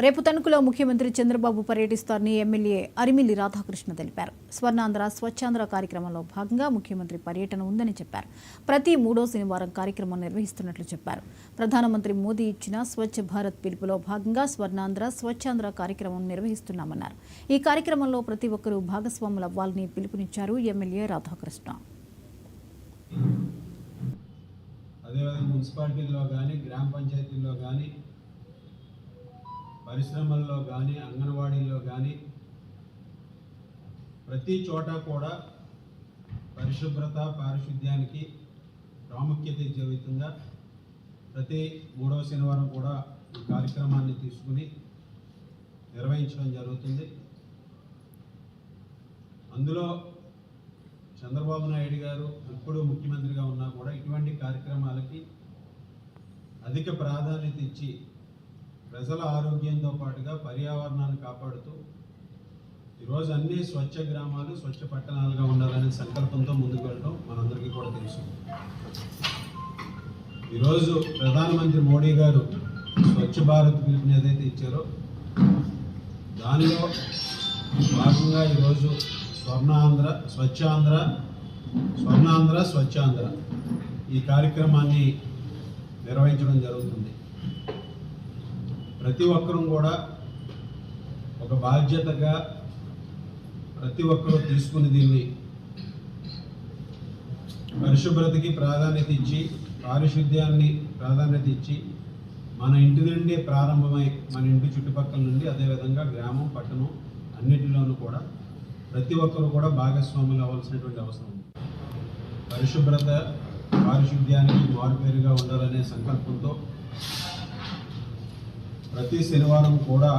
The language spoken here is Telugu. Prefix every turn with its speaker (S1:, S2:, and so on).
S1: రేపు తణుకులో ముఖ్యమంత్రి చంద్రబాబు పర్యటిస్తారని ఎమ్మెల్యే అరిమిల్లి రాధాకృష్ణ తెలిపారు. స్వర్ణాంధ్ర స్వచ్ఛాంధ్ర కార్యక్రమంలో భాగంగా ముఖ్యమంత్రి పర్యటన ఉందని చెప్పారు. ప్రతి 3వ శనివారం కార్యక్రమం నిర్వహిస్తున్నట్లు చెప్పారు. ప్రధానమంత్రి మోదీ ఇచ్చిన స్వచ్ఛ భారత్ పిలుపులో భాగంగా స్వర్ణాంధ్ర స్వచ్ఛాంధ్ర కార్యక్రమం నిర్వహిస్తున్నామన్నారు. ఈ కార్యక్రమంలో ప్రతి ఒక్కరూ భాగస్వాములు అవ్వాలని పిలుపునిచ్చారు ఎమ్మెల్యే రాధాకృష్ణ.
S2: అదేవిధంగా మున్సిపాలిటీల్లో కానీ, గ్రామ పంచాయతీల్లో కానీ, పరిశ్రమల్లో కానీ, అంగన్వాడీల్లో కానీ ప్రతి చోట కూడా పరిశుభ్రత పారిశుద్ధ్యానికి ప్రాముఖ్యత ఇచ్చే విధంగా ప్రతి 3వ శనివారం కూడా ఈ కార్యక్రమాన్ని తీసుకుని నిర్వహించడం జరుగుతుంది. అందులో చంద్రబాబు నాయుడు గారు ఇప్పుడు ముఖ్యమంత్రిగా ఉన్నా కూడా ఇటువంటి కార్యక్రమాలకి అధిక ప్రాధాన్యత ఇచ్చి ప్రజల ఆరోగ్యంతో పాటుగా పర్యావరణాన్ని కాపాడుతూ ఈరోజు అన్ని స్వచ్ఛ గ్రామాలు స్వచ్ఛ పట్టణాలుగా ఉండాలనే సంకల్పంతో ముందుకు వెళ్ళడం మనందరికీ కూడా తెలుసు. ఈరోజు ప్రధానమంత్రి మోడీ గారు స్వచ్ఛ భారత్ పిలుపుని ఏదైతే ఇచ్చారో దానిలో భాగంగా ఈరోజు స్వర్ణాంధ్ర స్వచ్ఛాంధ్ర ఈ కార్యక్రమాన్ని నిర్వహించడం జరుగుతుంది. ప్రతి ఒక్కరూ కూడా ఒక బాధ్యతగా ప్రతి ఒక్కరూ తీసుకుని దీన్ని పరిశుభ్రతకి ప్రాధాన్యత ఇచ్చి, పారిశుద్ధ్యాన్ని ప్రాధాన్యత ఇచ్చి, మన ఇంటి నుండి ప్రారంభమై మన ఇంటి చుట్టుపక్కల నుండి అదేవిధంగా గ్రామం పట్టణం అన్నిటిలోనూ కూడా ప్రతి ఒక్కరూ కూడా భాగస్వాములు అవ్వాల్సినటువంటి అవసరం ఉంది. పరిశుభ్రత పారిశుద్ధ్యానికి మారుపేరుగా ఉండాలనే సంకల్పంతో ప్రతి శనివారం కూడా